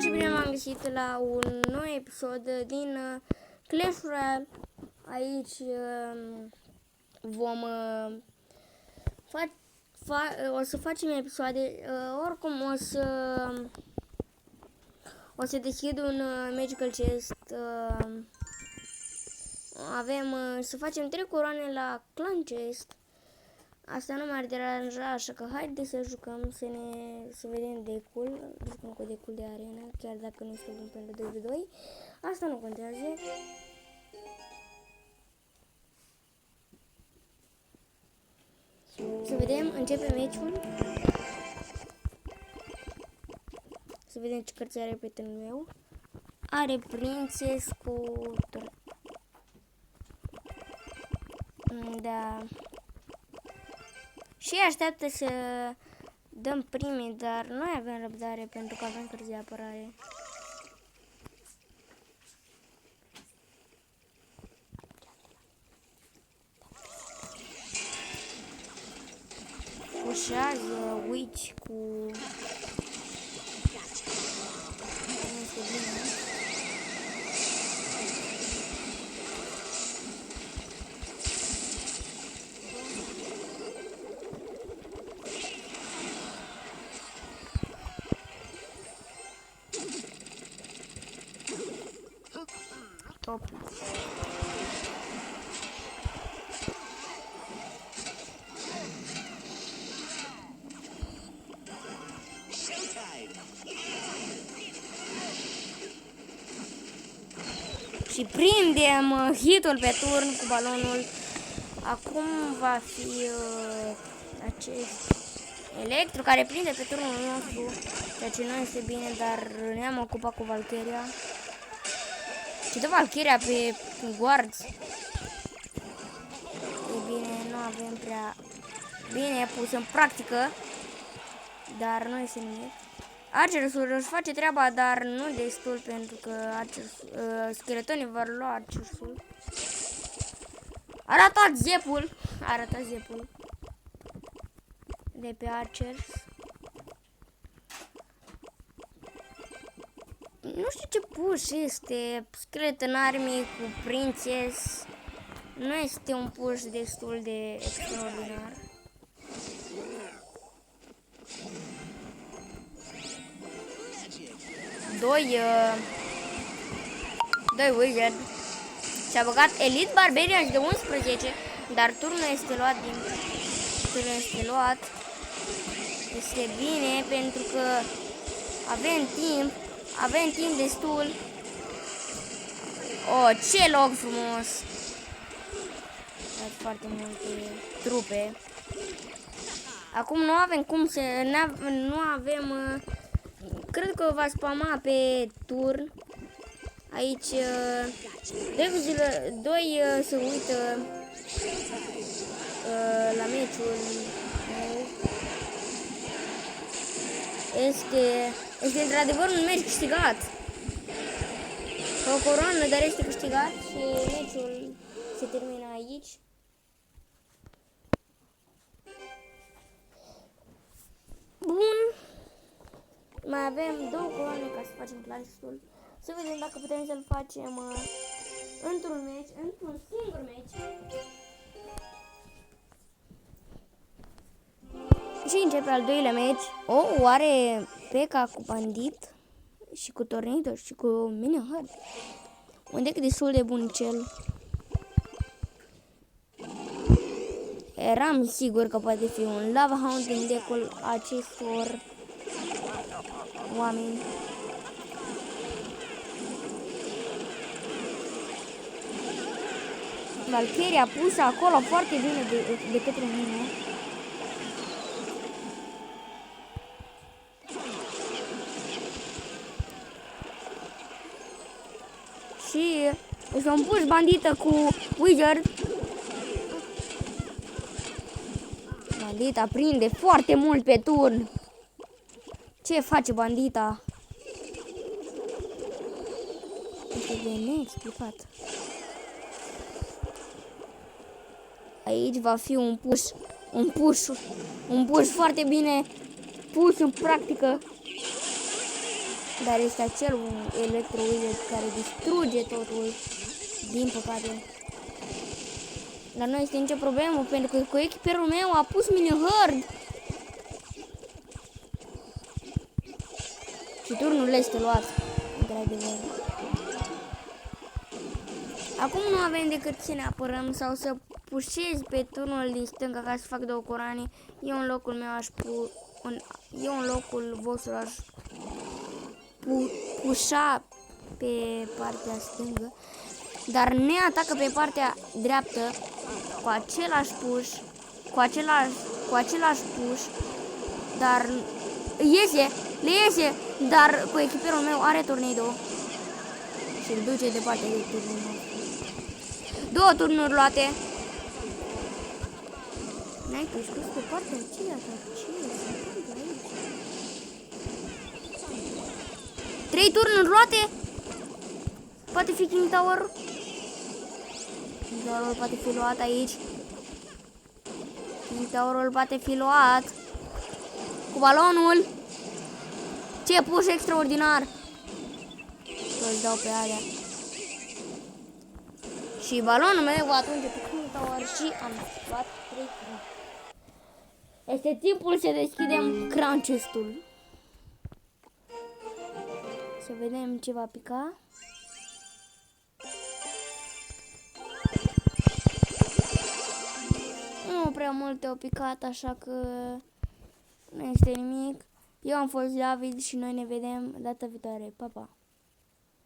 și bine m-am găsit la un nou episod din Clash Royale. Aici vom o să facem episoade, oricum o să deschid un Magical Chest. Avem să facem 3 coroane la Clan Chest. Asta nu m-ar deranja, așa că haide să jucăm, să vedem decul. Jucăm cu decul de arena, chiar dacă nu este bun pentru 2v2. Asta nu contează. Să vedem, începe meciul. Să vedem ce cărți are prietenul meu. Are Princess cu... Da... Și așteaptă să dăm primii, dar noi avem răbdare pentru că avem cărți de apărare. Ușează Witch cu... Nu este bine. Top. Și prindem hitul pe turn cu balonul. Acum va fi acest Electru care prinde pe turnul nostru, ceea ce nu este bine, dar ne-am ocupat cu Valkyria. Și dă Valkyria pe guards. E bine, nu avem prea bine pus în practică, dar nu este nimic. Archersul își face treaba, dar nu destul, pentru că scheletonii vor lua Archersul. A ratat zepul de pe Archers. Nu știu ce push este. Skeleton Army cu Princess. Nu este un push destul de extraordinar. Doi Wizard. Și-a băgat Elite Barbarian de 11, dar turnul este luat din... Este bine pentru că avem timp destul. Oh, ce loc frumos! Dați foarte multe trupe. Acum nu avem cum să... Nu avem... Cred că va spama pe turn. Aici doi se uită la meciul meu. Este într-adevăr un meci câștigat. O coroană, dar este câștigat și meciul se termină aici. Bun. Mai avem 2 coroane ca să facem classul. Să vedem dacă putem să-l facem într-un singur meci. Și începe al doilea meci. Are P.E.K.K.A cu bandit și cu tornado și cu mini-hard. Un deck destul de bun cel. Eram sigur că poate fi un Lava Hound în deck-ul acestor oameni. Valkyria pusă acolo foarte bine de către mine. Și o să-mi puși bandită cu Wizard. Bandita prinde foarte mult pe turn. Ce face bandita? Este de neexplicat. Aici va fi un push foarte bine pus în practică. Dar este acel Electro Wizard care distruge totul, din păcate. Dar nu este nicio problemă, pentru că cu echiperul meu a pus mini hard. Și turnul este luat, într-adevăr. Acum nu avem decât să ne apărăm sau să pușez pe turnul din stânga ca să fac 2 corane. Eu în locul meu eu în locul vostru aș pușa pe partea stângă. Dar ne atacă pe partea dreaptă cu același push, cu același push, dar le iese, dar cu echiperul meu are tornado și îl duce departe de turnul meu. 2 turnuri luate. N-ai crescut pe partea aceea, dar ce se întâmplă aici? 3 turnuri luate. Poate fi King Tower. King Tower poate fi luat aici. King Tower poate fi luat. Cu balonul. Ce push extraordinar. Îți dau pe alea. Și balonul meu atunci pe King Tower și am luat 3 turnuri. Este timpul să deschidem crown chest-ul. Să vedem ce va pica. Nu prea multe au picat, așa că nu este nimic. Eu am fost David și noi ne vedem data viitoare. Pa, pa!